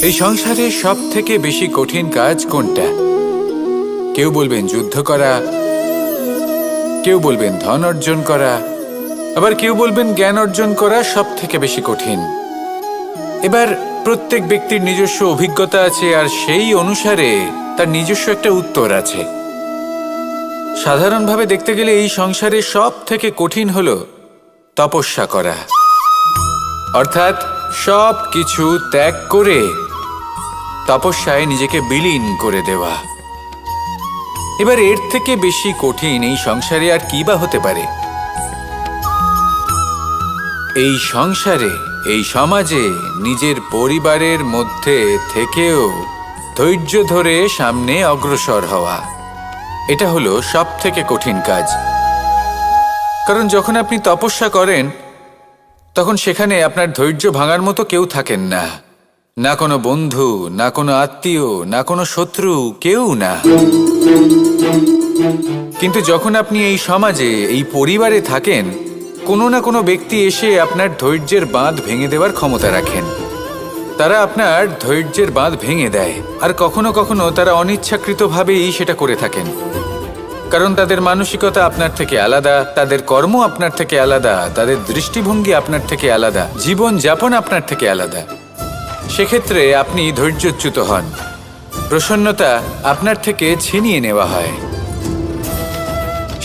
এই সংসারে সব থেকে বেশি কঠিন কাজ কোনটা? কেউ বলবেন যুদ্ধ করা, কেউ বলবেন ধন অর্জন করা, আবার কেউ বলবেন জ্ঞান অর্জন করা সব থেকে বেশি কঠিন। এবার প্রত্যেক ব্যক্তির নিজস্ব অভিজ্ঞতা আছে, আর সেই অনুসারে তার নিজস্ব একটা উত্তর আছে। সাধারণভাবে দেখতে গেলে এই সংসারে সব থেকে কঠিন হলো তপস্যা করা, অর্থাৎ সব কিছু ত্যাগ করে তপস্যায় নিজেকে বিলীন করে দেওয়া। এবার এর থেকে বেশি কঠিন এই সংসারে আর কি বা হতে পারে? এই সংসারে, এই সমাজে, নিজের পরিবারের মধ্যে থেকেও ধৈর্য ধরে সামনে অগ্রসর হওয়া, এটা হলো সব থেকে কঠিন কাজ। কারণ যখন আপনি তপস্যা করেন তখন সেখানে আপনার ধৈর্য ভাঙার মতো কেউ থাকেন না, না কোনো বন্ধু, না কোনো আত্মীয়, না কোনো শত্রু, কেউ না। কিন্তু যখন আপনি এই সমাজে, এই পরিবারে থাকেন, কোনো না কোনো ব্যক্তি এসে আপনার ধৈর্যের বাঁধ ভেঙে দেওয়ার ক্ষমতা রাখেন। তারা আপনার ধৈর্যের বাঁধ ভেঙে দেয়, আর কখনো কখনো তারা অনিচ্ছাকৃতভাবেই সেটা করে থাকেন। কারণ তাদের মানসিকতা আপনার থেকে আলাদা, তাদের কর্ম আপনার থেকে আলাদা, তাদের দৃষ্টিভঙ্গি আপনার থেকে আলাদা, জীবন যাপন আপনার থেকে আলাদা। সেক্ষেত্রে আপনি ধৈর্যচ্যুত হন, প্রসন্নতা আপনার থেকে ছিনিয়ে নেওয়া হয়।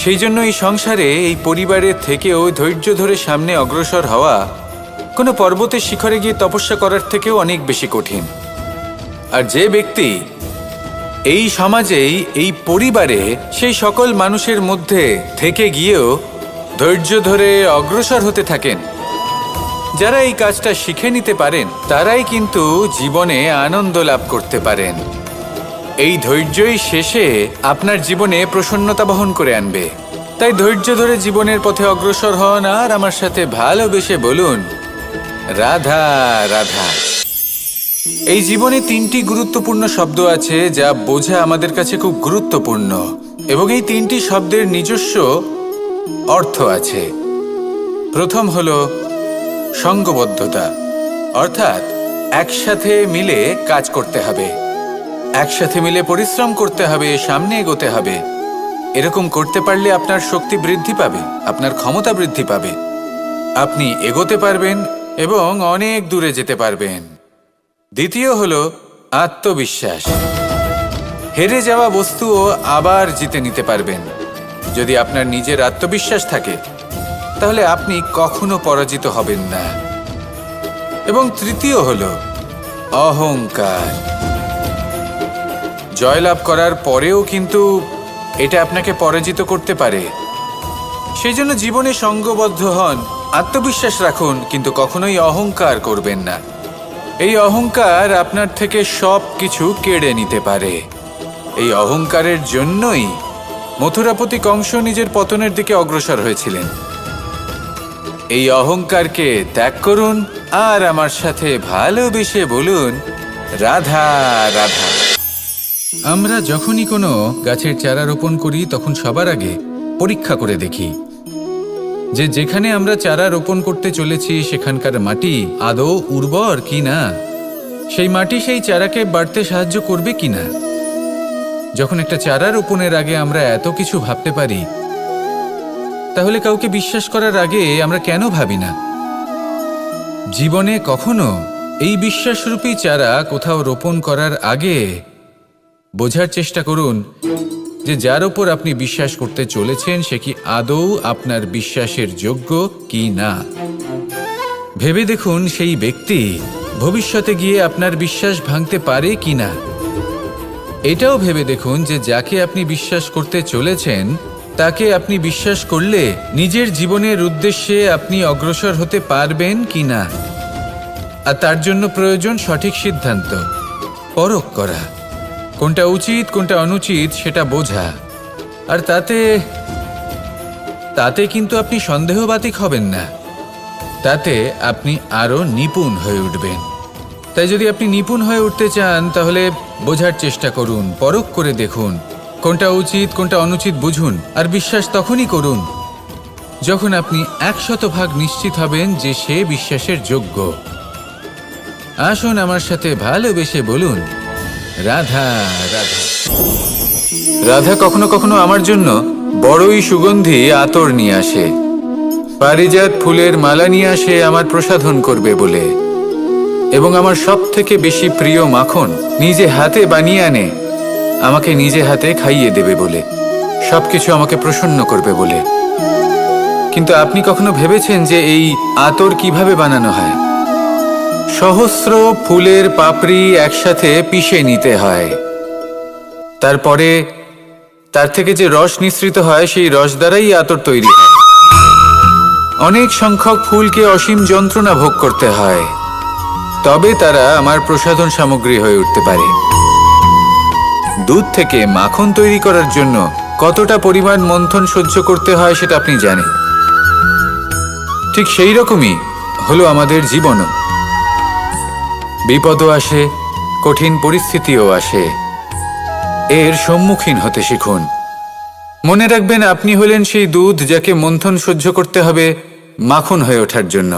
সেই জন্য এই সংসারে, এই পরিবারের থেকেও ধৈর্য ধরে সামনে অগ্রসর হওয়া কোনো পর্বতের শিখরে গিয়ে তপস্যা করার থেকেও অনেক বেশি কঠিন। আর যে ব্যক্তি এই সমাজেই, এই পরিবারে, সেই সকল মানুষের মধ্যে থেকে গিয়েও ধৈর্য ধরে অগ্রসর হতে থাকেন, যারা এই কাজটা শিখে নিতে পারেন, তারাই কিন্তু জীবনে আনন্দ লাভ করতে পারেন। এই ধৈর্যই শেষে আপনার জীবনে প্রসন্নতা বহন করে আনবে। তাই ধৈর্য ধরে জীবনের পথে অগ্রসর হন, আর আমার সাথে ভালোবেসে বলুন, রাধা রাধা। এই জীবনে তিনটি গুরুত্বপূর্ণ শব্দ আছে যা বোঝা আমাদের কাছে খুব গুরুত্বপূর্ণ, এবং এই তিনটি শব্দের নিজস্ব অর্থ আছে। প্রথম হলো সঙ্গবদ্ধতা, অর্থাৎ একসাথে মিলে কাজ করতে হবে, একসাথে মিলে পরিশ্রম করতে হবে, সামনে এগোতে হবে। এরকম করতে পারলে আপনার শক্তি বৃদ্ধি পাবে, আপনার ক্ষমতা বৃদ্ধি পাবে, আপনি এগোতে পারবেন এবং অনেক দূরে যেতে পারবেন। দ্বিতীয় হলো আত্মবিশ্বাস। হেরে যাওয়া বস্তুও আবার জিতে নিতে পারবেন। যদি আপনার নিজের আত্মবিশ্বাস থাকে তাহলে আপনি কখনো পরাজিত হবেন না। এবং তৃতীয় হলো অহংকার। জয়লাভ করার পরেও কিন্তু এটা আপনাকে পরাজিত করতে পারে। সেই জন্য জীবনে সঙ্গবদ্ধ হন, আত্মবিশ্বাস রাখুন, কিন্তু কখনোই অহংকার করবেন না। এই অহংকার আপনার থেকে সব কিছু কেড়ে নিতে পারে। এই অহংকারের জন্যই মথুরাপতি কংস নিজের পতনের দিকে অগ্রসর হয়েছিলেন। এই অহংকারকে ত্যাগ করুন, আর আমার সাথে ভালোবেসে বলুন, রাধা রাধা। আমরা যখনই কোনো গাছের চারা রোপণ করি তখন সবার আগে পরীক্ষা করে দেখি যে যেখানে আমরা চারা রোপণ করতে চলেছি সেখানকার মাটি আদৌ উর্বর কি না, সেই মাটি সেই চারাকে বাড়তে সাহায্য করবে কিনা। যখন একটা চারা রোপণের আগে আমরা এত কিছু ভাবতে পারি, তাহলে কাউকে বিশ্বাস করার আগে আমরা কেন ভাবি না? জীবনে কখনো এই বিশ্বাসরূপী চারা কোথাও রোপণ করার আগে বোঝার চেষ্টা করুন যে যার ওপর আপনি বিশ্বাস করতে চলেছেন সে কি আদৌ আপনার বিশ্বাসের যোগ্য কি না। ভেবে দেখুন সেই ব্যক্তি ভবিষ্যতে গিয়ে আপনার বিশ্বাস ভাঙতে পারে কি না। এটাও ভেবে দেখুন যে যাকে আপনি বিশ্বাস করতে চলেছেন তাকে আপনি বিশ্বাস করলে নিজের জীবনের উদ্দেশ্যে আপনি অগ্রসর হতে পারবেন কি না। আর তার জন্য প্রয়োজন সঠিক সিদ্ধান্ত, পরখ করা, কোনটা উচিত কোনটা অনুচিত সেটা বোঝা। আর তাতে কিন্তু আপনি সন্দেহবাতিক হবেন না, তাতে আপনি আরো নিপুণ হয়ে উঠবেন। তাই যদি আপনি নিপুণ হয়ে উঠতে চান তাহলে বোঝার চেষ্টা করুন, পরখ করে দেখুন, কোনটা উচিত কোনটা অনুচিত বুঝুন। আর বিশ্বাস তখনই করুন যখন আপনি 100% নিশ্চিত হবেন যে সে বিশ্বাসের যোগ্য। আসুন আমার সাথে ভালোবেসে বলুন, রাধা রাধা। রাধা কখনো কখনো আমার জন্য বড়ই সুগন্ধি আতর নিয়ে আসে, পারিজাত ফুলের মালা নিয়ে আসে আমার প্রসাধন করবে বলে, এবং আমার সব থেকে বেশি প্রিয় মাখন নিজে হাতে বানিয়ে আনে আমাকে নিজে হাতে খাইয়ে দেবে বলে, সবকিছু আমাকে প্রসন্ন করবে বলে। কিন্তু আপনি কখনো ভেবেছেন যে এই আতর কিভাবে বানানো হয়? সহস্র ফুলের পাপড়ি একসাথে পিষে নিতে হয়, তারপরে তার থেকে যে রস নিঃসৃত হয় সেই রস দ্বারাই আতর তৈরি হয়। অনেক সংখ্যক ফুলকে অসীম যন্ত্রণা ভোগ করতে হয়, তবে তারা আমার প্রসাধন সামগ্রী হয়ে উঠতে পারে। দুধ থেকে মাখন তৈরি করার জন্য কতটা পরিমাণ মন্থন সহ্য করতে হয় সেটা আপনি জানেন। ঠিক সেই রকমই হলো আমাদের জীবনও। বিপদও আসে, কঠিন পরিস্থিতিও আসে, এর সম্মুখীন হতে শিখুন। মনে রাখবেন, আপনি হলেন সেই দুধ যাকে মন্থন সহ্য করতে হবে মাখন হয়ে ওঠার জন্য।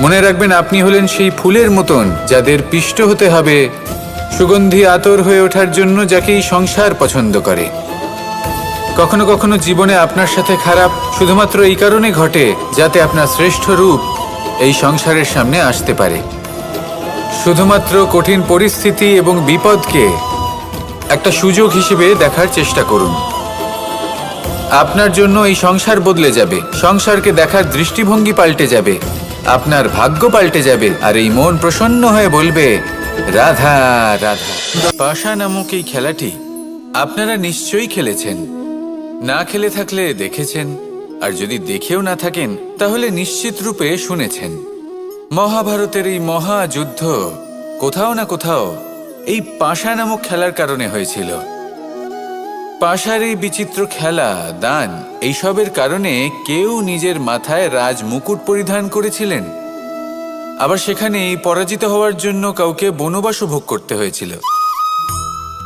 মনে রাখবেন, আপনি হলেন সেই ফুলের মতন যাদের পিষ্ট হতে হবে সুগন্ধি আতর হয়ে ওঠার জন্য, যাকে এই সংসার পছন্দ করে। কখনো কখনো জীবনে আপনার সাথে খারাপ শুধুমাত্র এই কারণে ঘটে যাতে আপনার শ্রেষ্ঠ রূপ এই সংসারের সামনে আসতে পারে। শুধুমাত্র কঠিন পরিস্থিতি এবং বিপদকে একটা সুযোগ হিসেবে দেখার চেষ্টা করুন। আপনার জন্য এই সংসার বদলে যাবে, সংসারকে দেখার দৃষ্টিভঙ্গি পাল্টে যাবে, আপনার ভাগ্য পাল্টে যাবে, আর এই মন প্রসন্ন হয়ে বলবে, রাধা রাধা। পাশা নামক এই খেলাটি আপনারা নিশ্চয়ই খেলেছেন, না খেলে থাকলে দেখেছেন, আর যদি দেখেও না থাকেন তাহলে নিশ্চিত রূপে শুনেছেন। মহাভারতের এই মহাযুদ্ধ কোথাও না কোথাও এই পাশা নামক খেলার কারণে হয়েছিল। পাশার এই বিচিত্র খেলা, দান, এইসবের কারণে কেউ নিজের মাথায় রাজ মুকুট পরিধান করেছিলেন, আবার সেখানে পরাজিত হওয়ার জন্য কাউকে বনবাসও ভোগ করতে হয়েছিল।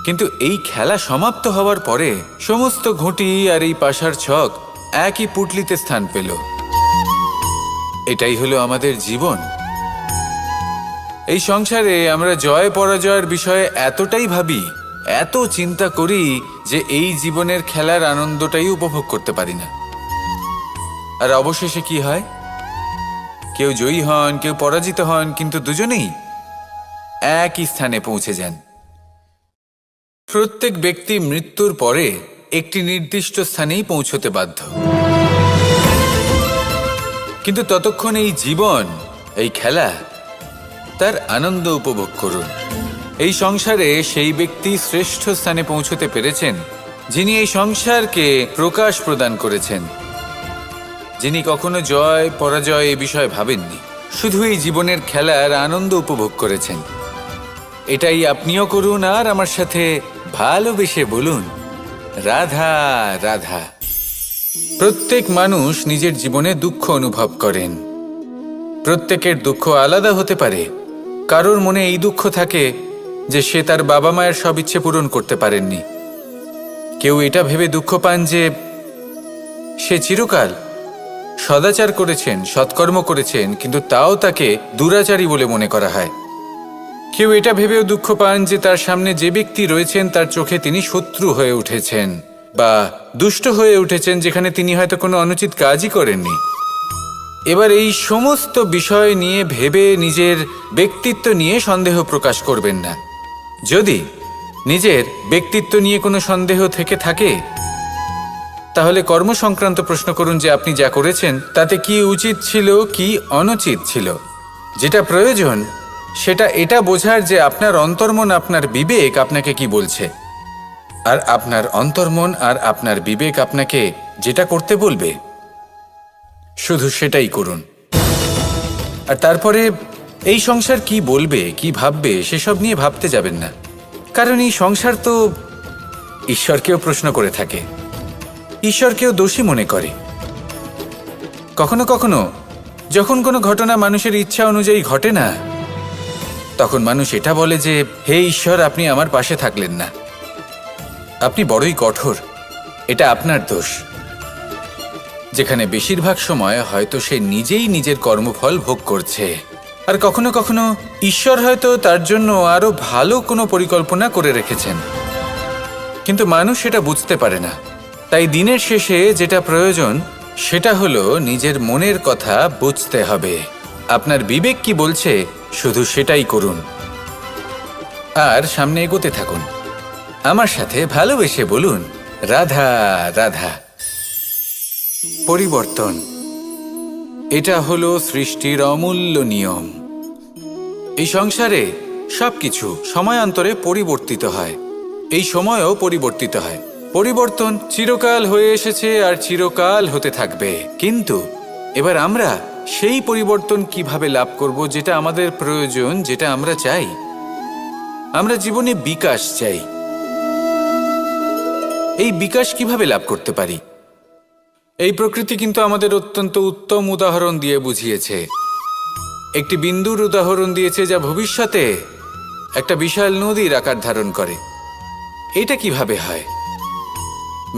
কিন্তু এই খেলা সমাপ্ত হওয়ার পরে সমস্ত ঘুঁটি আর এই পাশার ছক একই পুটলিতে স্থান পেল। এটাই হলো আমাদের জীবন। এই সংসারে আমরা জয় পরাজয়ের বিষয়ে এতটাই ভাবি, এত চিন্তা করি যে এই জীবনের খেলার আনন্দটাই উপভোগ করতে পারি না। আর অবশেষে কি হয়? কেউ জয়ী হন, কেউ পরাজিত হন, কিন্তু দুজনেই একই স্থানে পৌঁছে যান। প্রত্যেক ব্যক্তি মৃত্যুর পরে একটি নির্দিষ্ট স্থানেই পৌঁছতে বাধ্য, কিন্তু ততক্ষণ এই জীবন, এই খেলা, তার আনন্দ উপভোগ করুন। এই সংসারে সেই ব্যক্তি শ্রেষ্ঠ স্থানে পৌঁছতে পেরেছেন যিনি এই সংসারকে প্রকাশ প্রদান করেছেন, যিনি কখনো জয় পরাজয় এ বিষয়ে ভাবেননি, শুধু এই জীবনের খেলার আনন্দ উপভোগ করেছেন। এটাই আপনিও করুন, আর আমার সাথে ভালোবেসে বলুন, রাধা রাধা। প্রত্যেক মানুষ নিজের জীবনে দুঃখ অনুভব করেন। প্রত্যেকের দুঃখ আলাদা হতে পারে। কারোর মনে এই দুঃখ থাকে যে সে তার বাবা মায়ের সব ইচ্ছে পূরণ করতে পারেননি। কেউ এটা ভেবে দুঃখ পান যে সে চিরকাল সদাচার করেছেন, সৎকর্ম করেছেন, কিন্তু তাও তাকে দুরাচারী বলে মনে করা হয়। কেউ এটা ভেবেও দুঃখ পান যে তার সামনে যে ব্যক্তি রয়েছেন তার চোখে তিনি শত্রু হয়ে উঠেছেন বা দুষ্ট হয়ে উঠেছেন, যেখানে তিনি হয়তো কোনো অনুচিত কাজই করেননি। এবার এই সমস্ত বিষয় নিয়ে ভেবে নিজের ব্যক্তিত্ব নিয়ে সন্দেহ প্রকাশ করবেন না। যদি নিজের ব্যক্তিত্ব নিয়ে কোনো সন্দেহ থেকে থাকে তাহলে কর্ম সংক্রান্ত প্রশ্ন করুন যে আপনি যা করেছেন তাতে কি উচিত ছিল, কি অনুচিত ছিল। যেটা প্রয়োজন সেটা এটা বোঝার যে আপনার অন্তর্মন, আপনার বিবেক আপনাকে কি বলছে, আর আপনার অন্তর্মন আর আপনার বিবেক আপনাকে যেটা করতে বলবে শুধু সেটাই করুন। আর তারপরে এই সংসার কি বলবে, কি ভাববে সেসব নিয়ে ভাবতে যাবেন না, কারণ এই সংসার তো ঈশ্বরকেও প্রশ্ন করে থাকে, ঈশ্বরকেও দোষী মনে করে। কখনো কখনো যখন কোনো ঘটনা মানুষের ইচ্ছা অনুযায়ী ঘটে না, তখন মানুষ এটা বলে যে হে ঈশ্বর, আপনি আমার পাশে থাকলেন না, আপনি বড়ই কঠোর, এটা আপনার দোষ। যেখানে বেশিরভাগ সময় হয়তো সে নিজেই নিজের কর্মফল ভোগ করছে। আর কখনো কখনো ঈশ্বর হয়তো তার জন্য আরো ভালো কোনো পরিকল্পনা করে রেখেছেন, কিন্তু মানুষ সেটা বুঝতে পারে না। তাই দিনের শেষে যেটা প্রয়োজন সেটা হলো নিজের মনের কথা বুঝতে হবে। আপনার বিবেক কি বলছে শুধু সেটাই করুন আর সামনে এগোতে থাকুন। আমার সাথে ভালোবেসে বলুন, রাধা রাধা। পরিবর্তন, এটা হলো সৃষ্টির অমূল্য নিয়ম। এই সংসারে সবকিছু সময়ান্তরে পরিবর্তিত হয়, এই সময়ও পরিবর্তিত হয়। পরিবর্তন চিরকাল হয়ে এসেছে আর চিরকাল হতে থাকবে, কিন্তু এবার আমরা সেই পরিবর্তন কিভাবে লাভ করব যেটা আমাদের প্রয়োজন, যেটা আমরা চাই। আমরা জীবনে বিকাশ চাই। এই বিকাশ কিভাবে লাভ করতে পারি? এই প্রকৃতি কিন্তু আমাদের অত্যন্ত উত্তম উদাহরণ দিয়ে বুঝিয়েছে। একটি বিন্দুর উদাহরণ দিয়েছে যা ভবিষ্যতে একটা বিশাল নদীর আকার ধারণ করে। এটা কিভাবে হয়?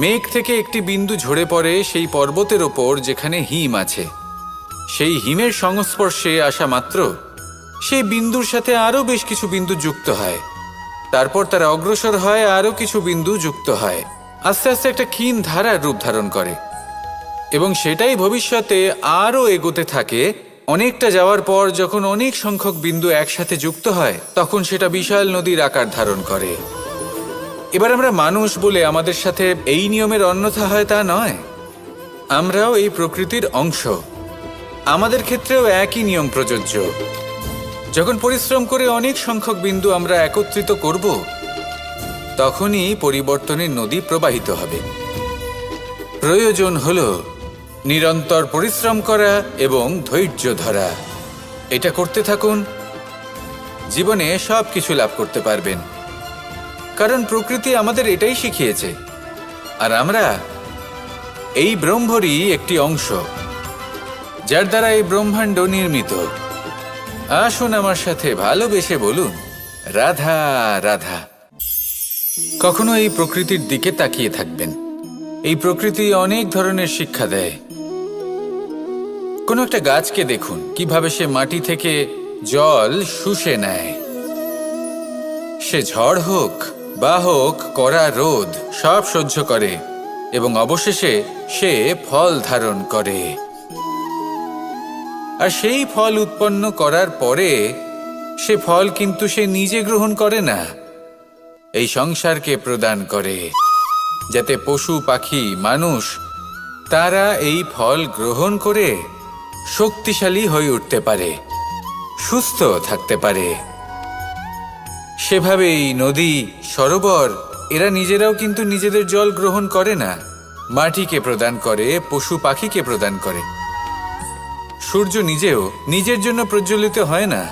মেঘ থেকে একটি বিন্দু ঝরে পড়ে সেই পর্বতের ওপর যেখানে হিম আছে। সেই হিমের সংস্পর্শে আসা মাত্র সেই বিন্দুর সাথে আরও বেশ কিছু বিন্দু যুক্ত হয়। তারপর তারা অগ্রসর হয়, আরও কিছু বিন্দু যুক্ত হয়, আস্তে আস্তে একটা ক্ষীণ ধারার রূপ ধারণ করে এবং সেটাই ভবিষ্যতে আরও এগোতে থাকে। অনেকটা যাওয়ার পর যখন অনেক সংখ্যক বিন্দু একসাথে যুক্ত হয় তখন সেটা বিশাল নদীর আকার ধারণ করে। এবার আমরা মানুষ বলে আমাদের সাথে এই নিয়মের অন্যথা হয় তা নয়। আমরাও এই প্রকৃতির অংশ, আমাদের ক্ষেত্রেও একই নিয়ম প্রযোজ্য। যখন পরিশ্রম করে অনেক সংখ্যক বিন্দু আমরা একত্রিত করব তখনই পরিবর্তনের নদী প্রবাহিত হবে। প্রয়োজন হল নিরন্তর পরিশ্রম করা এবং ধৈর্য ধরা। এটা করতে থাকুন, জীবনে সব কিছু লাভ করতে পারবেন, কারণ প্রকৃতি আমাদের এটাই শিখিয়েছে। আর আমরা এই ব্রহ্মরই একটি অংশ, যার দ্বারা এই ব্রহ্মাণ্ড নির্মিত। আসুন আমার সাথে ভালোবেসে বলুন, রাধা রাধা। কখনো এই প্রকৃতির দিকে তাকিয়ে থাকবেন। এই প্রকৃতি অনেক ধরনের শিক্ষা দেয়। কোনো একটা গাছকে দেখুন কিভাবে সে মাটি থেকে জল শুষে নেয়। সে ঝড় হোক বা হোক কড়া রোদ সব সহ্য করে এবং অবশেষে সে ফল ধারণ করে। আর সেই ফল উৎপন্ন করার পরে সে ফল কিন্তু সে নিজে গ্রহণ করে না, এই সংসারকে প্রদান করে, যাতে পশু পাখি মানুষ তারা এই ফল গ্রহণ করে শক্তিশালী হয়ে উঠতে পারে, সুস্থ থাকতে পারে। সেভাবেই নদী, সরোবর এরা নিজেরাও কিন্তু নিজেদের জল গ্রহণ করে না, মাটিকে প্রদান করে, পশু পাখিকে প্রদান করে। সূর্য নিজেও নিজের জন্য প্রজ্বলিত হয় না,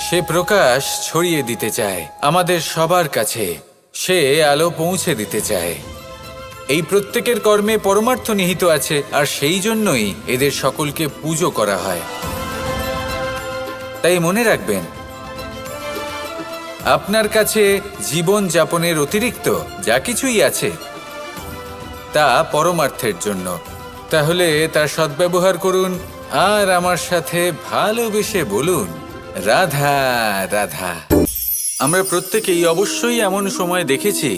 সে প্রকাশ ছড়িয়ে দিতে চায় আমাদের সবার কাছে, সে আলো পৌঁছে দিতে চায়। এই প্রত্যেকের কর্মে পরমার্থ নিহিত আছে, আর সেই জন্যই এদের সকলকে পুজো করা হয়। তাই মনে রাখবেন, আপনার কাছে জীবন যাপনের অতিরিক্ত যা কিছুই আছে তা পরমার্থের জন্য। তাহলে তার সদ্ব্যবহার করুন আর আমার সাথে ভালোবেসে বলুন, রাধা রাধা। আমরা প্রত্যেকেই অবশ্যই এমন সময় দেখেছি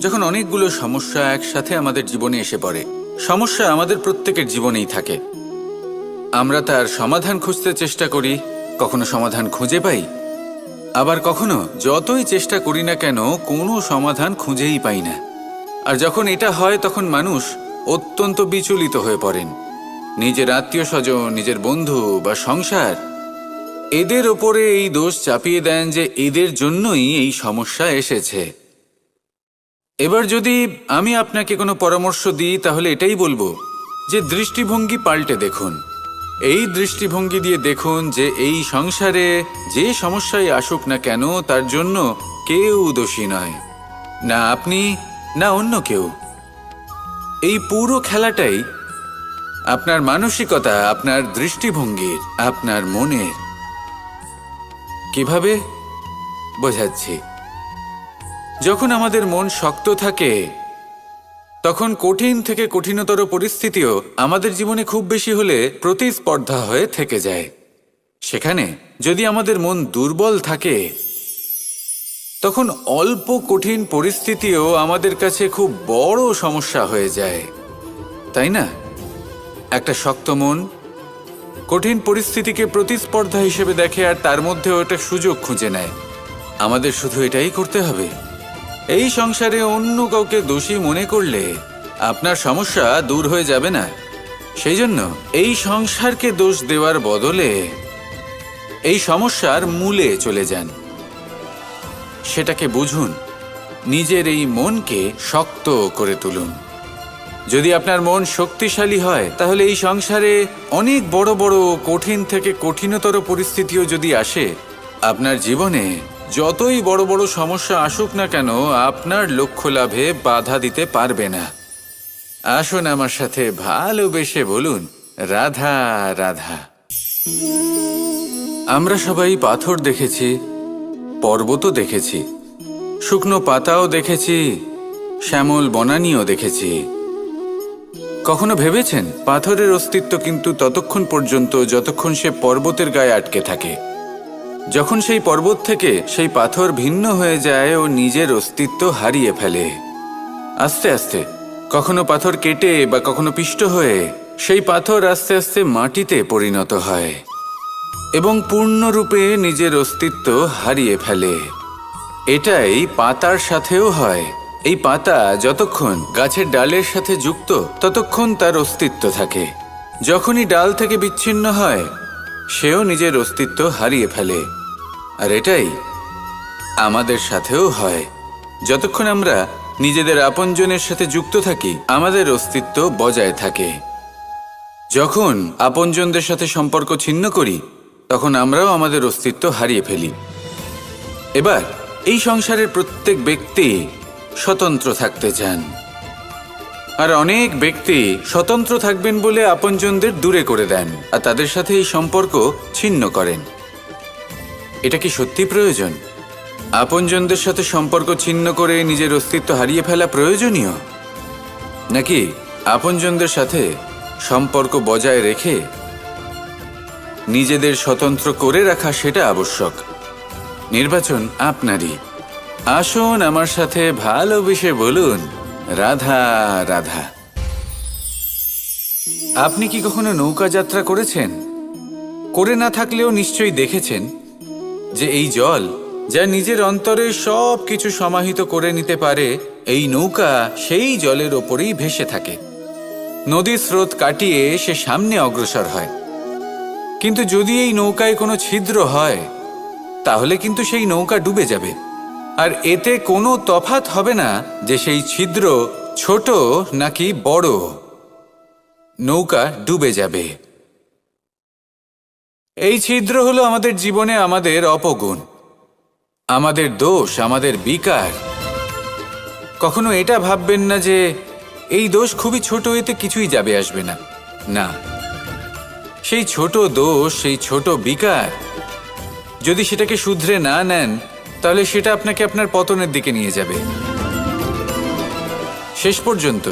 যখন অনেকগুলো সমস্যা একসাথে আমাদের জীবনে এসে পড়ে। সমস্যা আমাদের প্রত্যেকের জীবনেই থাকে। আমরা তার সমাধান খুঁজতে চেষ্টা করি, কখনো সমাধান খুঁজে পাই, আবার কখনো যতই চেষ্টা করি না কেন কোনো সমাধান খুঁজেই পাই না। আর যখন এটা হয় তখন মানুষ অত্যন্ত বিচলিত হয়ে পড়েন। নিজের আত্মীয় স্বজন, নিজের বন্ধু বা সংসার এদের ওপরে এই দোষ চাপিয়ে দেন যে এদের জন্যই এই সমস্যা এসেছে। এবার যদি আমি আপনাকে কোনো পরামর্শ দিই তাহলে এটাই বলবো যে দৃষ্টিভঙ্গি পাল্টে দেখুন। এই দৃষ্টিভঙ্গি দিয়ে দেখুন যে এই সংসারে যে সমস্যায় আসুক না কেন তার জন্য কেউ দোষী নয়, না আপনি না অন্য কেউ। এই পুরো খেলাটাই আপনার মানসিকতা, আপনার দৃষ্টিভঙ্গির, আপনার মনের। কিভাবে বোঝাচ্ছি? যখন আমাদের মন শক্ত থাকে তখন কঠিন থেকে কঠিনতর পরিস্থিতিও আমাদের জীবনে খুব বেশি হলে প্রতিস্পর্ধা হয়ে থেকে যায়। সেখানে যদি আমাদের মন দুর্বল থাকে, তখন অল্প কঠিন পরিস্থিতিও আমাদের কাছে খুব বড় সমস্যা হয়ে যায়, তাই না? একটা শক্ত মন কঠিন পরিস্থিতিকে প্রতিস্পর্ধা হিসেবে দেখে আর তার মধ্যে ওটা সুযোগ খুঁজে নেয়। আমাদের শুধু এটাই করতে হবে। এই সংসারে অন্য কাউকে দোষী মনে করলে আপনার সমস্যা দূর হয়ে যাবে না। সেই জন্য এই সংসারকে দোষ দেওয়ার বদলে এই সমস্যার মূলে চলে যান, সেটাকে বুঝুন, নিজের এই মনকে শক্ত করে তুলুন। যদি আপনার মন শক্তিশালী হয়, তাহলে এই সংসারে অনেক বড় বড় কঠিন থেকে কঠিনতর পরিস্থিতিও যদি আসে, আপনার জীবনে যতই বড় বড় সমস্যা আসুক না কেন, আপনার লক্ষ্য লাভে বাধা দিতে পারবে না। আসুন আমার সাথে ভালোবেসে বলুন, রাধা রাধা। আমরা সবাই পাথর দেখেছি, পর্বতও দেখেছি, শুকনো পাতাও দেখেছি, শ্যামল বনানীও দেখেছি। কখনো ভেবেছেন পাথরের অস্তিত্ব কিন্তু ততক্ষণ পর্যন্ত যতক্ষণ সে পর্বতের গায়ে আটকে থাকে। যখন সেই পর্বত থেকে সেই পাথর ভিন্ন হয়ে যায় ও নিজের অস্তিত্ব হারিয়ে ফেলে। আস্তে আস্তে কখনো পাথর কেটে বা কখনো পিষ্ট হয়ে সেই পাথর আস্তে আস্তে মাটিতে পরিণত হয় এবং পূর্ণরূপে নিজের অস্তিত্ব হারিয়ে ফেলে। এটাই পাতার সাথেও হয়। এই পাতা যতক্ষণ গাছের ডালের সাথে যুক্ত ততক্ষণ তার অস্তিত্ব থাকে। যখনই ডাল থেকে বিচ্ছিন্ন হয়, সেও নিজের অস্তিত্ব হারিয়ে ফেলে। আর এটাই আমাদের সাথেও হয়। যতক্ষণ আমরা নিজেদের আপনজনের সাথে যুক্ত থাকি, আমাদের অস্তিত্ব বজায় থাকে। যখন আপনজনদের সাথে সম্পর্ক ছিন্ন করি, তখন আমরাও আমাদের অস্তিত্ব হারিয়ে ফেলি। এবার এই সংসারের প্রত্যেক ব্যক্তি স্বতন্ত্র থাকতে চান, আর অনেক ব্যক্তি স্বতন্ত্র থাকবেন বলে আপনজনদের দূরে করে দেন আর তাদের সাথে এই সম্পর্ক ছিন্ন করেন। এটা কি সত্যি প্রয়োজন? আপনজনদের সাথে সম্পর্ক ছিন্ন করে নিজের অস্তিত্ব হারিয়ে ফেলা প্রয়োজনীয়, নাকি আপনজনদের সাথে সম্পর্ক বজায় রেখে নিজেদের স্বতন্ত্র করে রাখা সেটা আবশ্যক? নির্বাচন আপনারই। আসুন আমার সাথে ভালোবেসে বলুন, রাধা রাধা। আপনি কি কখনো নৌকা যাত্রা করেছেন? করে না থাকলেও নিশ্চয়ই দেখেছেন যে এই জল যা নিজের অন্তরে সব কিছু সমাহিত করে নিতে পারে, এই নৌকা সেই জলের ওপরেই ভেসে থাকে। নদীর স্রোত কাটিয়ে সে সামনে অগ্রসর হয়। কিন্তু যদি এই নৌকায় কোনো ছিদ্র হয়, তাহলে কিন্তু সেই নৌকা ডুবে যাবে। আর এতে কোনো তফাৎ হবে না যে সেই ছিদ্র ছোট নাকি বড়, নৌকা ডুবে যাবে। এই ছিদ্র হলো আমাদের জীবনে আমাদের অপগুণ, আমাদের দোষ, আমাদের বিকার। কখনো এটা ভাববেন না যে এই দোষ খুবই ছোট, এতে কিছুই যাবে আসবে না। না, সেই ছোট দোষ, সেই ছোট বিকার যদি সেটাকে শুধরে না নেন, তাহলে সেটা আপনাকে আপনার পতনের দিকে নিয়ে যাবে। শেষ পর্যন্ত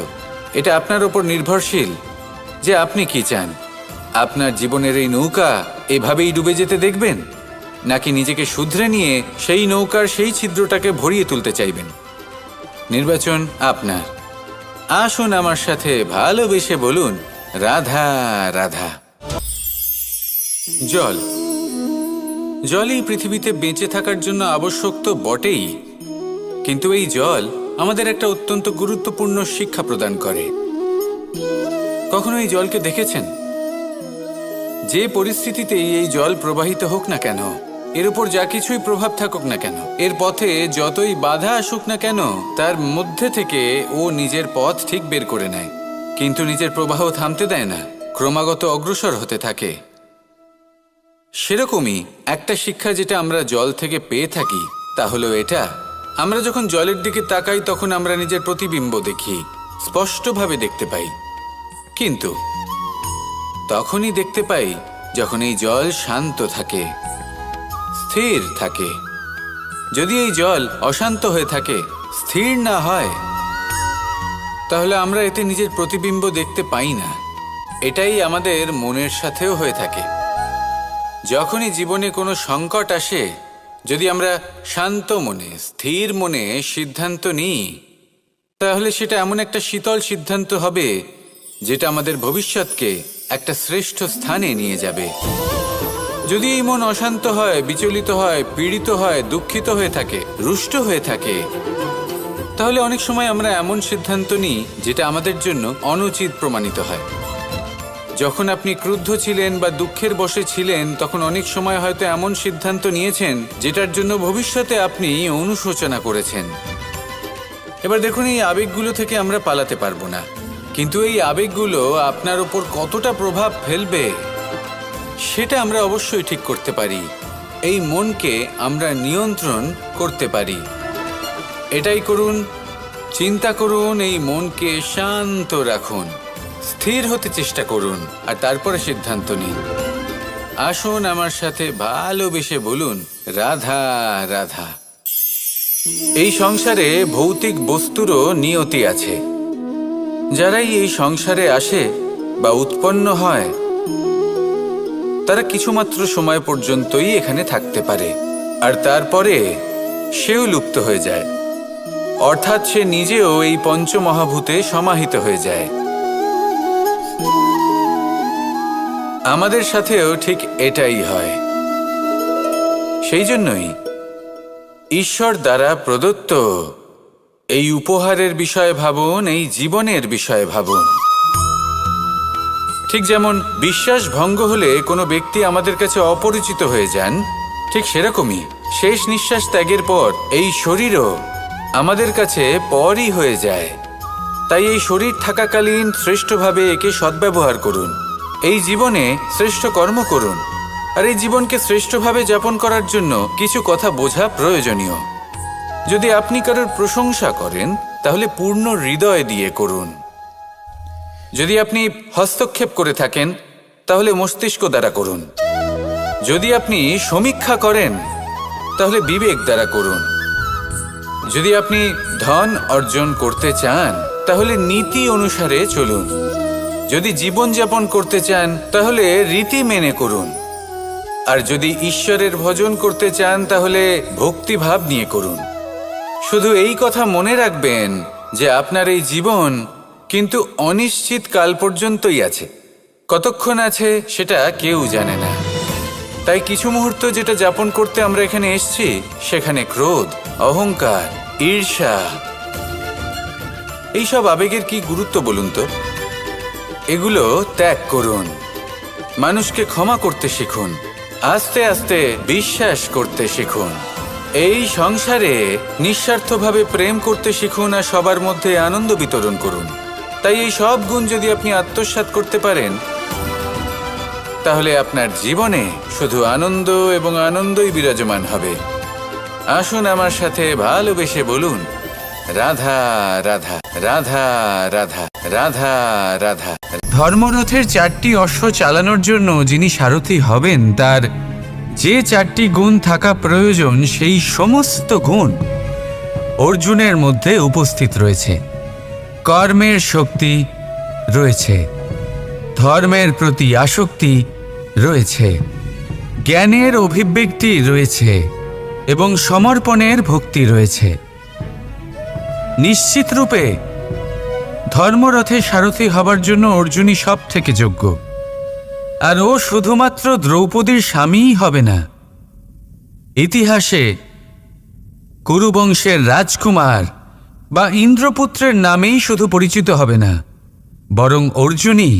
এটা আপনার ওপর নির্ভরশীল যে আপনি কি চান। আপনার জীবনের এই নৌকা এভাবেই ডুবে যেতে দেখবেন, নাকি নিজেকে শুধরে নিয়ে সেই নৌকার সেই ছিদ্রটাকে ভরিয়ে তুলতে চাইবেন? নির্বাচন আপনার। আসুন আমার সাথে ভালোবেসে বলুন, রাধা রাধা। জল, জলই পৃথিবীতে বেঁচে থাকার জন্য আবশ্যক তো বটেই, কিন্তু এই জল আমাদের একটা অত্যন্ত গুরুত্বপূর্ণ শিক্ষা প্রদান করে। কখনো এই জলকে দেখেছেন? যে পরিস্থিতিতেই এই জল প্রবাহিত হোক না কেন, এর উপর যা কিছুই প্রভাব থাকুক না কেন, এর পথে যতই বাধা আসুক না কেন, তার মধ্যে থেকে ও নিজের পথ ঠিক বের করে নেয়, কিন্তু নিজের প্রবাহ থামতে দেয় না, ক্রমাগত অগ্রসর হতে থাকে। সেরকমই একটা শিক্ষা যেটা আমরা জল থেকে পেয়ে থাকি, তা হলো এটা: আমরা যখন জলের দিকে তাকাই তখন আমরা নিজের প্রতিবিম্ব দেখি, স্পষ্টভাবে দেখতে পাই। কিন্তু তখনই দেখতে পাই যখন এই জল শান্ত থাকে, স্থির থাকে। যদি এই জল অশান্ত হয়ে থাকে, স্থির না হয়, তাহলে আমরা এতে নিজের প্রতিবিম্ব দেখতে পাই না। এটাই আমাদের মনের সাথেও হয়ে থাকে। যখনই জীবনে কোনো সংকট আসে, যদি আমরা শান্ত মনে, স্থির মনে সিদ্ধান্ত নিই, তাহলে সেটা এমন একটা শীতল সিদ্ধান্ত হবে যেটা আমাদের ভবিষ্যৎকে একটা শ্রেষ্ঠ স্থানে নিয়ে যাবে। যদি এই মন অশান্ত হয়, বিচলিত হয়, পীড়িত হয়, দুঃখিত হয়ে থাকে, রুষ্ট হয়ে থাকে, তাহলে অনেক সময় আমরা এমন সিদ্ধান্ত নিই যেটা আমাদের জন্য অনুচিত প্রমাণিত হয়। যখন আপনি ক্রুদ্ধ ছিলেন বা দুঃখের বশে ছিলেন, তখন অনেক সময় হয়তো এমন সিদ্ধান্ত নিয়েছেন যেটার জন্য ভবিষ্যতে আপনি অনুশোচনা করেছেন। এবার দেখুন, এই আবেগগুলো থেকে আমরা পালাতে পারবো না, কিন্তু এই আবেগগুলো আপনার উপর কতটা প্রভাব ফেলবে সেটা আমরা অবশ্যই ঠিক করতে পারি। এই মনকে আমরা নিয়ন্ত্রণ করতে পারি। এটাই করুন, চিন্তা করুন, এই মনকে শান্ত রাখুন, স্থির হতে চেষ্টা করুন, আর তারপরে সিদ্ধান্ত নিন। আসুন আমার সাথে ভালোবেসে বলুন, রাধা রাধা। এই সংসারে ভৌতিক বস্তুরও নিয়তি আছে। যারাই এই সংসারে আসে বা উৎপন্ন হয়, তারা কিছুমাত্র সময় পর্যন্তই এখানে থাকতে পারে, আর তারপরে সেও লুপ্ত হয়ে যায়, অর্থাৎ সে নিজেও এই পঞ্চমহাভূতে সমাহিত হয়ে যায়। আমাদের সাথেও ঠিক এটাই হয়। সেই জন্যই ঈশ্বর দ্বারা প্রদত্ত এই উপহারের বিষয়ে ভাবুন, এই জীবনের বিষয়ে ভাবুন। ঠিক যেমন বিশ্বাস ভঙ্গ হলে কোনো ব্যক্তি আমাদের কাছে অপরিচিত হয়ে যান, ঠিক সেরকমই শেষ নিঃশ্বাস ত্যাগের পর এই শরীরও আমাদের কাছে পরই হয়ে যায়। তাই এই শরীর থাকাকালীন শ্রেষ্ঠভাবে একে সদ্ব্যবহার করুন, এই জীবনে শ্রেষ্ঠ কর্ম করুন। আর এই জীবনকে শ্রেষ্ঠভাবে যাপন করার জন্য কিছু কথা বোঝা প্রয়োজনীয়। যদি আপনি কারোর প্রশংসা করেন, তাহলে পূর্ণ হৃদয় দিয়ে করুন। যদি আপনি হস্তক্ষেপ করে থাকেন, তাহলে মস্তিষ্ক দ্বারা করুন। যদি আপনি সমীক্ষা করেন, তাহলে বিবেক দ্বারা করুন। যদি আপনি ধন অর্জন করতে চান, তাহলে নীতি অনুসারে চলুন। যদি জীবনযাপন করতে চান, তাহলে রীতি মেনে করুন। আর যদি ঈশ্বরের ভজন করতে চান, তাহলে ভক্তিভাব নিয়ে করুন। শুধু এই কথা মনে রাখবেন যে আপনার এই জীবন কিন্তু অনিশ্চিত কাল পর্যন্তই আছে। কতক্ষণ আছে সেটা কেউ জানে না। তাই কিছু মুহূর্ত যেটা যাপন করতে আমরা এখানে এসেছি, সেখানে ক্রোধ, অহংকার, ঈর্ষা, এইসব আবেগের কি গুরুত্ব বলুন তো? এগুলো ত্যাগ করুন। মানুষকে ক্ষমা করতে শিখুন, আস্তে আস্তে বিশ্বাস করতে শিখুন। এই সংসারে নিঃস্বার্থভাবে প্রেম করতে শিখুন, আর সবার মধ্যে আনন্দ বিতরণ করুন। তাই এই সব গুণ যদি আপনি আত্মসাৎ করতে পারেন, তাহলে আপনার জীবনে শুধু আনন্দ এবং আনন্দই বিরাজমান হবে। আসুন আমার সাথে ভালোবেসে বলুন, রাধা রাধা, রাধা রাধা, রাধা রাধা। ধর্মরথের 4টি অশ্ব চালানোর জন্য যিনি সারথি হবেন, তার যে 4টি গুণ থাকা প্রয়োজন, সেই সমস্ত গুণ অর্জুনের মধ্যে উপস্থিত রয়েছে। কর্মের শক্তি রয়েছে, ধর্মের প্রতি আসক্তি রয়েছে, জ্ঞানের অভিব্যক্তি রয়েছে এবং সমর্পণের ভক্তি রয়েছে। নিশ্চিত রূপে ধর্মরথে সারথি হবার জন্য অর্জুনই সব থেকে যোগ্য। আর ও শুধুমাত্র দ্রৌপদীর স্বামীই হবে না, ইতিহাসে কুরুবংশের রাজকুমার বা ইন্দ্রপুত্রের নামেই শুধু পরিচিত হবে না, বরং অর্জুনই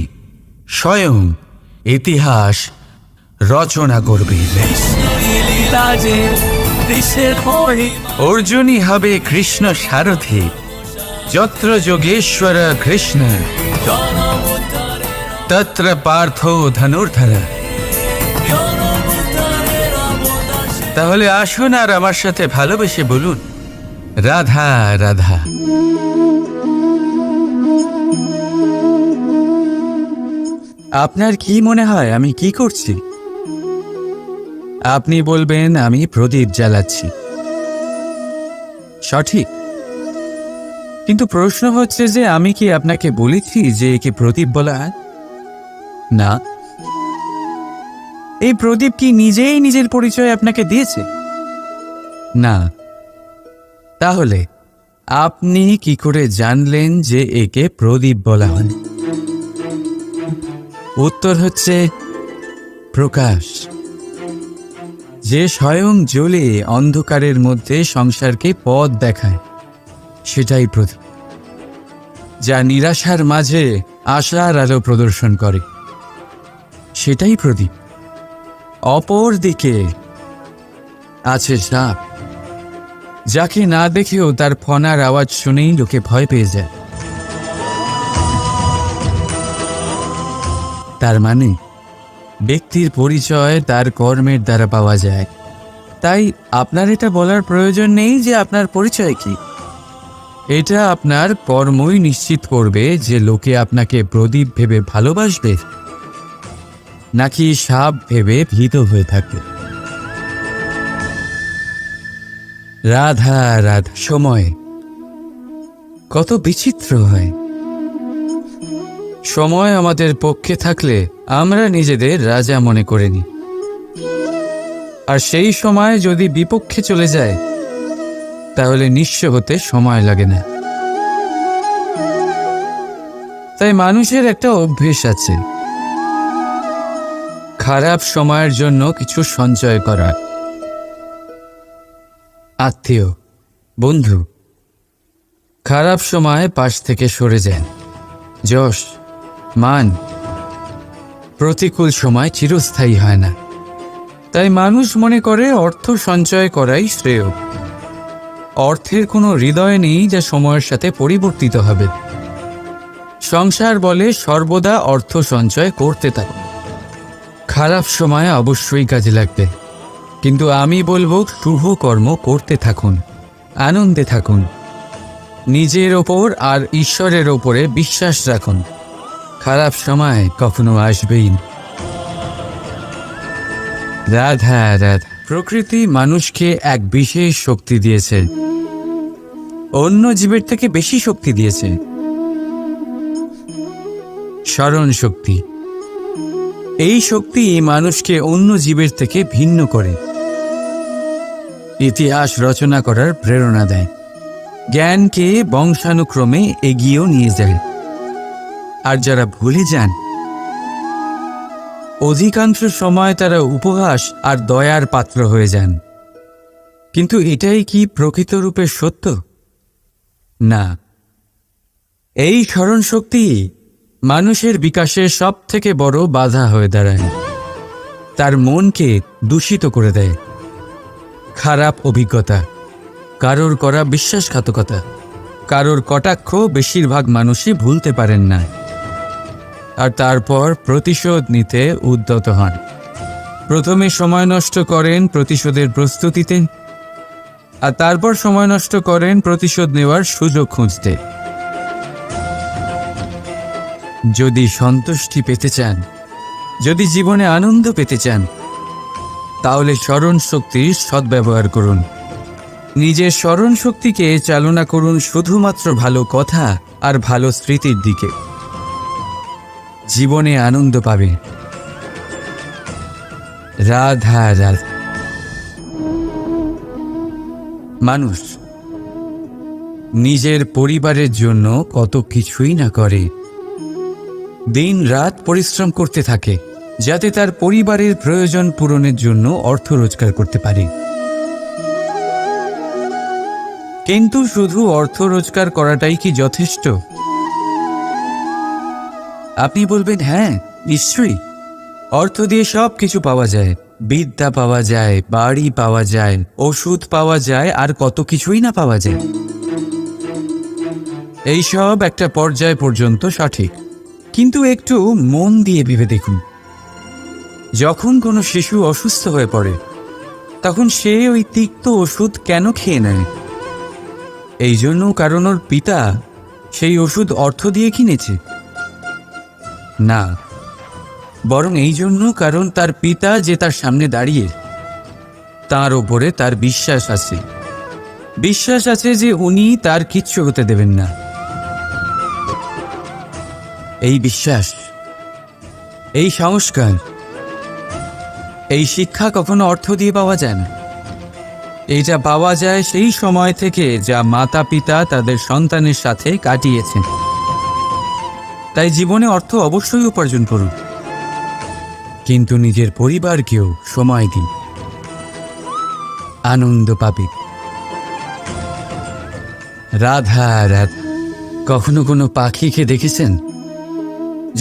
স্বয়ং ইতিহাস রচনা করবে। অর্জুনই হবে কৃষ্ণ সারথি, যত্র যোগেশ্বর কৃষ্ণ তত্র পার্থ ধনুর্ধর। তাহলে আসুন আর আমার সাথে ভালোবেসে বলুন, রাধা রাধা। আপনার কি মনে হয় আমি কি করছি? আপনি বলবেন আমি প্রদীপ জ্বালাচ্ছি। সঠিক। কিন্তু প্রশ্ন হচ্ছে যে আমি কি আপনাকে বলেছি যে একে প্রদীপ বলা হয়? না। এই প্রদীপ কি নিজেই নিজের পরিচয় আপনাকে দিয়েছে? না। তাহলে আপনি কি করে জানলেন যে একে প্রদীপ বলা হয়? উত্তর হচ্ছে প্রকাশ, যে স্বয়ং জ্বলে অন্ধকারের মধ্যে সংসারকে পথ দেখায়, সেটাই প্রদীপ। যা নিরাশার মাঝে আশার আলো প্রদর্শন করে, সেটাই প্রদীপ। অপর দিকে আছে সাপ, যাকে না দেখেও তার ফনার আওয়াজ শুনেই লোকে ভয় পেয়ে যায়। তার মানে ব্যক্তির পরিচয় তার কর্মের দ্বারা পাওয়া যায়। তাই আপনার এটা বলার প্রয়োজন নেই যে আপনার পরিচয় কি। এটা আপনার কর্মই নিশ্চিত করবে যে লোকে আপনাকে প্রদীপ ভেবে ভালোবাসবে নাকি সাপ ভেবে ভীত হয়ে থাকবে। রাধা রাধা। সময় কত বিচিত্র হয়। সময় আমাদের পক্ষে থাকলে আমরা নিজেদের রাজা মনে করে নিই, আর সেই সময় যদি বিপক্ষে চলে যায় তাহলে নিঃস্ব হতে সময় লাগে না। তাই মানুষের একটা অভ্যেস আছে, খারাপ সময়ের জন্য কিছু সঞ্চয় করা। আত্মীয়, বন্ধু খারাপ সময় পাশ থেকে সরে যান। যশ, মান প্রতিকূল সময় চিরস্থায়ী হয় না। তাই মানুষ মনে করে অর্থ সঞ্চয় করাই শ্রেয়। অর্থের কোনো হৃদয় নেই যা সময়ের সাথে পরিবর্তিত হবে। সংসার বলে সর্বদা অর্থ সঞ্চয় করতে থাকুন। খারাপ সময় অবশ্যই কাজে লাগবে, কিন্তু আমি বলবো শুভ কর্ম করতে থাকুন, আনন্দে থাকুন, নিজের ওপর আর ঈশ্বরের ওপরে বিশ্বাস রাখুন। খারাপ সময় কখনো আসবেই না। রাধা রাধা। প্রকৃতি মানুষকে এক বিশেষ শক্তি দিয়েছে, অন্য জীবের থেকে বেশি শক্তি দিয়েছে। স্মরণ শক্তি। এই শক্তি মানুষকে অন্য জীবের থেকে ভিন্ন করে, ইতিহাস রচনা করার প্রেরণা দেয়, জ্ঞানকে বংশানুক্রমে এগিয়েও নিয়ে যায়। আর যারা ভুলে যান, অধিকাংশ সময় তারা উপহাস আর দয়ার পাত্র হয়ে যান। কিন্তু এটাই কি প্রকৃত রূপে সত্য? না। এই স্মরণ শক্তি মানুষের বিকাশের সব থেকে বড় বাধা হয়ে দাঁড়ায়। তার মনকে দূষিত করে দেয়। খারাপ অভিজ্ঞতা, কারোর করা বিশ্বাসঘাতকতা, কারোর কটাক্ষ বেশিরভাগ মানুষই ভুলতে পারেন না, আর তারপর প্রতিশোধ নিতে উদ্যত হন। প্রথমে সময় নষ্ট করেন প্রতিশোধের প্রস্তুতিতে, আর তারপর সময় নষ্ট করেন প্রতিশোধ নেওয়ার সুযোগ খুঁজতে। যদি সন্তুষ্টি পেতে চান, যদি জীবনে আনন্দ পেতে চান, তাহলে স্মরণ শক্তির সদ্ব্যবহার করুন। নিজের স্মরণ শক্তিকে চালনা করুন শুধুমাত্র ভালো কথা আর ভালো স্মৃতির দিকে। জীবনে আনন্দ পাবে। রাধা রাধা। মানুষ নিজের পরিবারের জন্য কত কিছুই না করে, দিন রাত পরিশ্রম করতে থাকে যাতে তার পরিবারের প্রয়োজন পূরণের জন্য অর্থ রোজগার করতে পারে। কিন্তু শুধু অর্থ রোজগার করাটাই কি যথেষ্ট? আপনি বলবেন, হ্যাঁ নিশ্চয়ই, অর্থ দিয়ে সব কিছু পাওয়া যায়, বিদ্যা পাওয়া যায়, বাড়ি পাওয়া যায়, ওষুধ পাওয়া যায়, আর কত কিছুই না পাওয়া যায়। এইসব একটা পর্যায় পর্যন্ত সঠিক, কিন্তু একটু মন দিয়ে ভেবে দেখুন, যখন কোনো শিশু অসুস্থ হয়ে পড়ে তখন সে ওই তিক্ত ওষুধ কেন খেয়ে নেয়? এই জন্য কারণ ওর পিতা সেই ওষুধ অর্থ দিয়ে কিনেছে? না, বরং এই জন্য কারণ তার পিতা যে তার সামনে দাঁড়িয়ে, তার ওপরে তার বিশ্বাস আছে, বিশ্বাস আছে যে উনি তার কিচ্ছু হতে দেবেন না। এই বিশ্বাস, এই সংস্কার, এই শিক্ষা কখনো অর্থ দিয়ে পাওয়া যায় না। এইটা পাওয়া যায় সেই সময় থেকে যা মাতা পিতা তাদের সন্তানের সাথে কাটিয়েছেন। তাই জীবনে অর্থ অবশ্যই উপার্জন করুন, কিন্তু নিজের পরিবারকেও সময় দিন, আনন্দ পাবে। রাধা রাধা। কখনো কোনো পাখিকে দেখেছেন?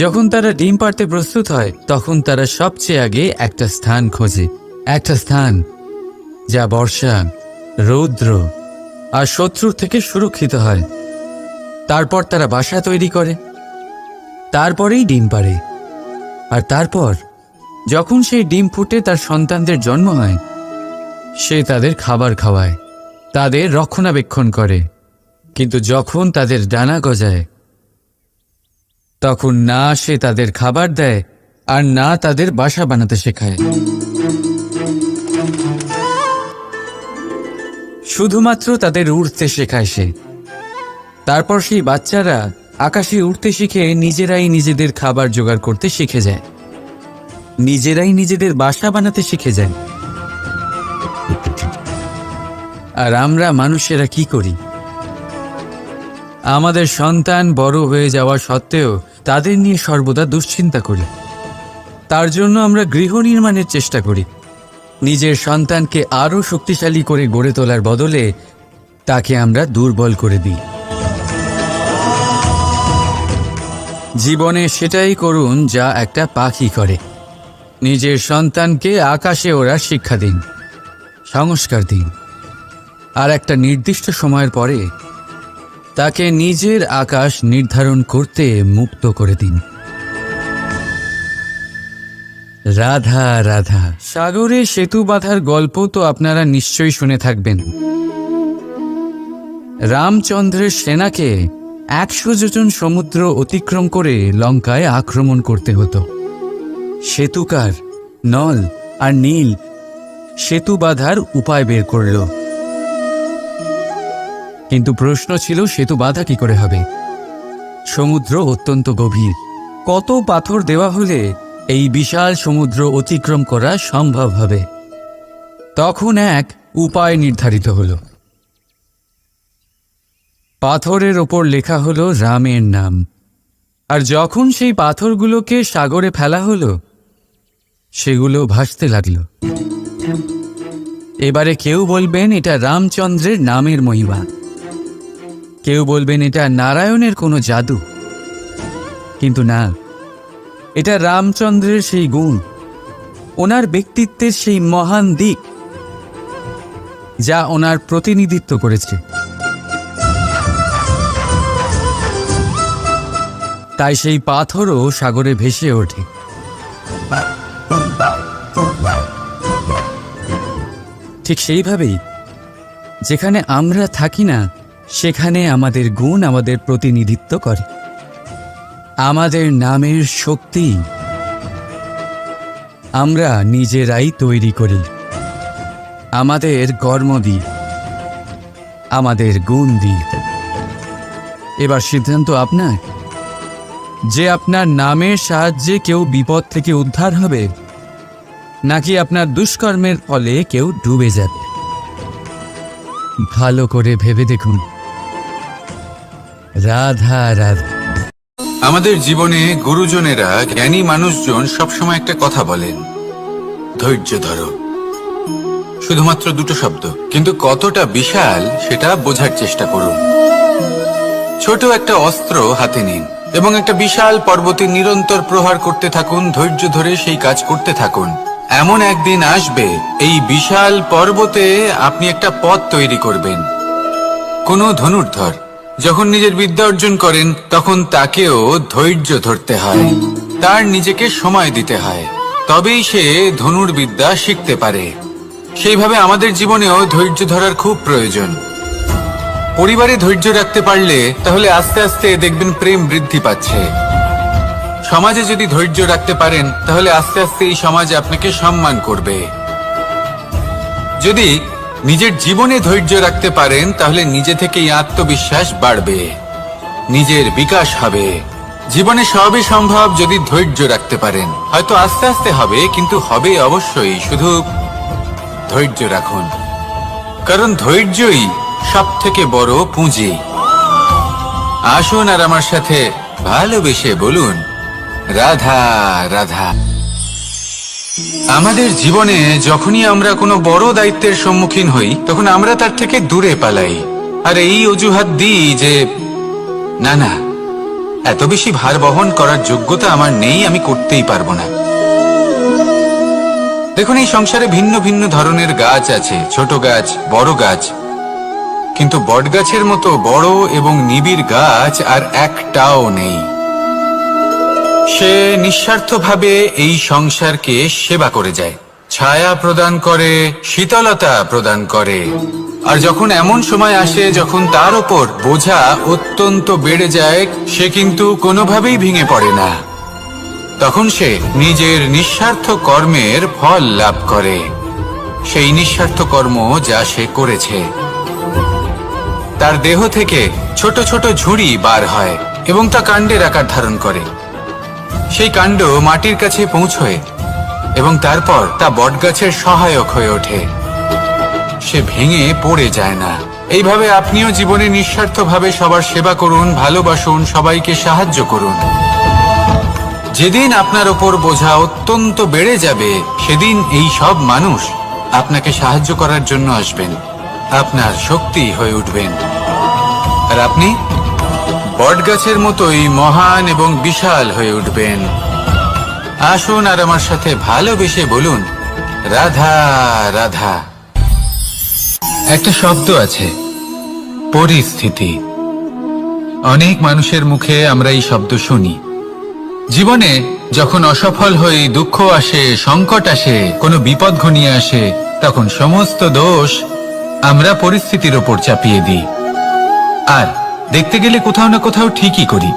যখন তারা ডিম পাড়তে প্রস্তুত হয় তখন তারা সবচেয়ে আগে একটা স্থান খোঁজে, একটা স্থান যা বর্ষা, রৌদ্র আর শত্রুর থেকে সুরক্ষিত হয়। তারপর তারা বাসা তৈরি করে, তারপরেই ডিম পাড়ে। আর তারপর যখন সেই ডিম ফুটে তার সন্তানদের জন্ম হয়, সে তাদের খাবার খাওয়ায়, তাদের রক্ষণাবেক্ষণ করে। কিন্তু যখন তাদের ডানা গজায়, তখন না সে তাদের খাবার দেয় আর না তাদের বাসা বানাতে শেখায়। শুধুমাত্র তাদের উড়তে শেখায় সে। তারপর সেই বাচ্চারা আকাশে উড়তে শিখে নিজেরাই নিজেদের খাবার জোগাড় করতে শিখে যায়, নিজেরাই নিজেদের বাসা বানাতে শিখে যায়। আর আমরা মানুষেরা কি করি? আমাদের সন্তান বড় হয়ে যাওয়া সত্ত্বেও তাদের নিয়ে সর্বদা দুশ্চিন্তা করি। তার জন্য আমরা গৃহ নির্মাণের চেষ্টা করি। নিজের সন্তানকে আরও শক্তিশালী করে গড়ে তোলার বদলে তাকে আমরা দুর্বল করে দিই। জীবনে সেটাই করুন যা একটা পাখি করে। নিজের সন্তানকে আকাশে ওড়ার শিক্ষা দিন, সংস্কার দিন, আর একটা নির্দিষ্ট সময়ের পরে তাকে নিজের আকাশ নির্ধারণ করতে মুক্ত করে দিন। রাধা রাধা। সাগরে সেতু বাঁধার গল্প তো আপনারা নিশ্চয়ই শুনে থাকবেন। রামচন্দ্রের সেনাকে 100 যোজন সমুদ্র অতিক্রম করে লঙ্কায় আক্রমণ করতে হতো। সেতুকার নল আর নীল সেতু বাঁধার উপায় বের করল, কিন্তু প্রশ্ন ছিল সেতু বাঁধা কি করে হবে? সমুদ্র অত্যন্ত গভীর। কত পাথর দেওয়া হলে এই বিশাল সমুদ্র অতিক্রম করা সম্ভব হবে? তখন এক উপায় নির্ধারিত হলো। পাথরের ওপর লেখা হলো রামের নাম। আর যখন সেই পাথরগুলোকে সাগরে ফেলা হলো, সেগুলো ভাসতে লাগলো। এবারে কেউ বলবেন এটা রামচন্দ্রের নামের মহিমা, কেউ বলবেন এটা নারায়ণের কোনো জাদু। কিন্তু না, এটা রামচন্দ্রের সেই গুণ, ওনার ব্যক্তিত্বের সেই মহান দিক যা ওনার প্রতিনিধিত্ব করেছে। তাই সেই পাথরও সাগরে ভেসে ওঠে। ঠিক সেইভাবেই যেখানে আমরা থাকি না, সেখানে আমাদের গুণ আমাদের প্রতিনিধিত্ব করে। আমাদের নামের শক্তি আমরা নিজেরাই তৈরি করি, আমাদের কর্ম দিই, আমাদের গুণ দিই। এবার সিদ্ধান্ত আপনার যে আপনার নামের সাহায্যে কেউ বিপদ থেকে উদ্ধার হবে, নাকি আপনার দুষ্কর্মের ফলে কেউ ডুবে যাবে। ভালো করে ভেবে দেখুন। রাধা রাধা। আমাদের জীবনে গুরুজনেরা, জ্ঞানী মানুষজন সবসময় একটা কথা বলেন, ধৈর্য ধরো। শুধুমাত্র দুটো শব্দ, কিন্তু কতটা বিশাল সেটা বোঝার চেষ্টা করুন। ছোট একটা অস্ত্র হাতে নিন এবং একটা বিশাল পর্বতে নিরন্তর প্রহার করতে থাকুন। ধৈর্য ধরে সেই কাজ করতে থাকুন। এমন একদিন আসবে, এই বিশাল পর্বতে আপনি একটা পথ তৈরি করবেন। কোনো ধনুর্ধর যখন নিজের বিদ্যা অর্জন করেন, তখন তাকেও ধৈর্য ধরতে হয়, তার নিজেকে সময় দিতে হয়, তবেই সে ধনুর্বিদ্যা শিখতে পারে। সেইভাবে আমাদের জীবনেও ধৈর্য ধরার খুব প্রয়োজন। পরিবারে ধৈর্য রাখতে পারলে তাহলে আস্তে আস্তে দেখবেন প্রেম বৃদ্ধি পাচ্ছে। সমাজে যদি ধৈর্য রাখতে পারেন, তাহলে আস্তে আস্তে এই সমাজ আপনাকে সম্মান করবে। যদি নিজের জীবনে ধৈর্য রাখতে পারেন তাহলে নিজে থেকেই আত্মবিশ্বাস বাড়বে, নিজের বিকাশ হবে। জীবনে সবই সম্ভব যদি ধৈর্য রাখতে পারেন। হয়তো আস্তে আস্তে হবে, কিন্তু হবে অবশ্যই। শুধু ধৈর্য রাখুন, কারণ ধৈর্যই সব থেকে বড় পুঁজি। আসুন আর আমার সাথে ভালোবেসে বলুন, রাধা রাধা। আমাদের জীবনে যখনই আমরা কোনো বড় দায়িত্বের সম্মুখীন হই, তখন আমরা তার থেকে দূরে পালাই আর এই অজুহাত দিই যে না না, এত বেশি ভার বহন করার যোগ্যতা আমার নেই, আমি করতেই পারবো না। দেখুন, এই সংসারে ভিন্ন ভিন্ন ধরনের গাছ আছে, ছোট গাছ, বড় গাছ, কিন্তু বটগাছের মতো বড় এবং নিবিড় গাছ আর একটাও নেই। সে নিঃস্বার্থভাবে এই সংসারকে সেবা করে যায়, ছায়া প্রদান করে, শীতলতা প্রদান করে। আর যখন এমন সময় আসে যখন তার ওপর বোঝা অত্যন্ত বেড়ে যায়, সে কিন্তু কোনোভাবেই ভেঙে পড়ে না। তখন সে নিজের নিঃস্বার্থ কর্মের ফল লাভ করে, সেই নিঃস্বার্থ কর্ম যা সে করেছে। তার দেহ থেকে ছোট ছোট ঝুড়ি বার হয় এবং তা কাণ্ডের আকার ধারণ করে। সেই কাণ্ড মাটির কাছে পৌঁছয় এবং তারপর তা বটগাছের সহায়ক হয়ে ওঠে। সে ভেঙে পড়ে যায় না। এইভাবে আপনিও জীবনে নিঃস্বার্থভাবে সবার সেবা করুন, ভালোবাসুন, সবাইকে সাহায্য করুন। যেদিন আপনার ওপর বোঝা অত্যন্ত বেড়ে যাবে, সেদিন এই সব মানুষ আপনাকে সাহায্য করার জন্য আসবেন, আপনার শক্তি হয়ে উঠবেন। আর আপনি বটগাছের মতোই মহান এবং বিশাল হয়ে উঠবেন। আসুন আর আমার সাথে ভালোবেসে বলুন, রাধা রাধা। একটা শব্দ আছে, পরিস্থিতি। অনেক মানুষের মুখে আমরা এই শব্দ শুনি। জীবনে যখন অসফল হই, দুঃখ আসে, সংকট আসে, কোনো বিপদ ঘনিয়ে আসে, তখন সমস্ত দোষ আমরা পরিস্থিতির ওপর চাপিয়ে দিই। আর দেখতে গেলে কোথাও না কোথাও ঠিকই করি।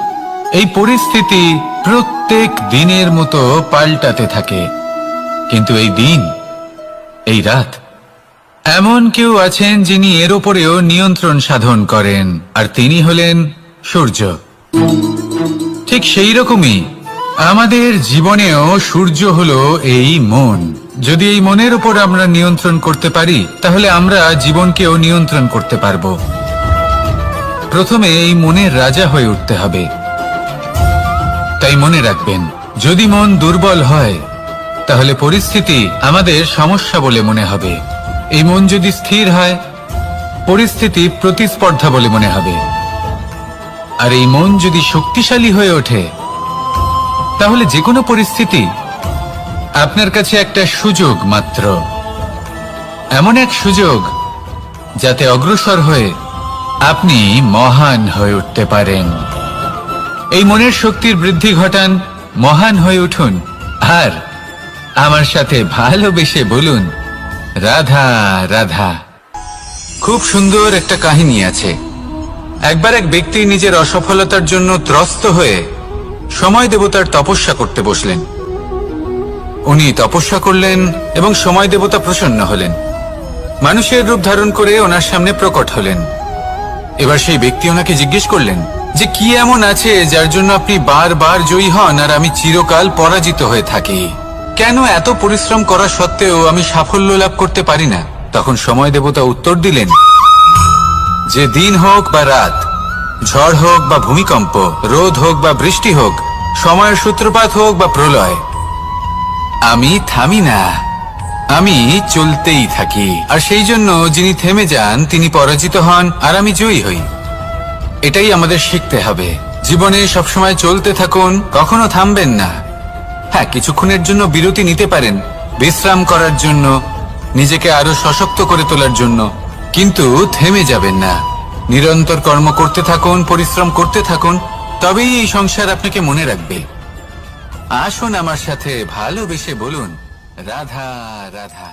এই পরিস্থিতি প্রত্যেক দিনের মতো পাল্টাতে থাকে, কিন্তু এই দিন, এই রাত, এমন কেউ আছেন যিনি এর ওপরেও নিয়ন্ত্রণ সাধন করেন, আর তিনি হলেন সূর্য। ঠিক সেই রকমই আমাদের জীবনেও সূর্য হলো এই মন। যদি এই মনের উপর আমরা নিয়ন্ত্রণ করতে পারি, তাহলে আমরা জীবনকেও নিয়ন্ত্রণ করতে পারবো। প্রথমে এই মনের রাজা হয়ে উঠতে হবে। তাই মনে রাখবেন, যদি মন দুর্বল হয়, তাহলে পরিস্থিতি আমাদের সমস্যা বলে মনে হবে। এই মন যদি স্থির হয়, পরিস্থিতি প্রতিস্পর্ধা বলে মনে হবে। আর এই মন যদি শক্তিশালী হয়ে ওঠে, তাহলে যে কোনো পরিস্থিতি আপনার কাছে একটা সুযোগ মাত্র, এমন এক সুযোগ যাতে অগ্রসর হয়ে আপনি মহান হয়ে উঠতে পারেন। এই মনের শক্তির বৃদ্ধি ঘটান, মহান হয়ে উঠুন, আর আমার সাথে ভালোবেসে বলুন, রাধা রাধা। খুব সুন্দর একটা কাহিনী আছে। একবার এক ব্যক্তি নিজের অসফলতার জন্য ত্রস্ত হয়ে সময় দেবতার তপস্যা করতে বসলেন। উনি তপস্যা করলেন এবং সময় দেবতা প্রসন্ন হলেন, মানুষের রূপ ধারণ করে ওনার সামনে প্রকট হলেন। এবার সেই ব্যক্তি ওনাকে জিজ্ঞেস করলেন যে কি এমন আছে যার জন্য আপনি বারবার জয়ী হন আর আমি চিরকাল পরাজিত হয়ে থাকি? কেন এত পরিশ্রম করা সত্ত্বেও আমি সাফল্য লাভ করতে পারি না? তখন সময় দেবতা উত্তর দিলেন যে দিন হোক বা রাত, ঝড় হোক বা ভূমিকম্প, রোদ হোক বা বৃষ্টি হোক, সময়ের সূত্রপাত হোক বা প্রলয়, আমি থামি না, আমি চলতেই থাকি। আর সেই জন্য যিনি থেমে যান তিনি পরাজিত হন আর আমি জয়ী হই। এটাই আমাদের শিখতে হবে। জীবনে সবসময় চলতে থাকুন, কখনো থামবেন না। হ্যাঁ, কিছুক্ষণের জন্য বিরতি নিতে পারেন, বিশ্রাম করার জন্য, নিজেকে আরো সশক্ত করে তোলার জন্য, কিন্তু থেমে যাবেন না। নিরন্তর কর্ম করতে থাকুন, পরিশ্রম করতে থাকুন, তবেই এই সংসার আপনাকে মনে রাখবে। আসুন আমার সাথে ভালোবেসে বলুন, রাধা রাধা।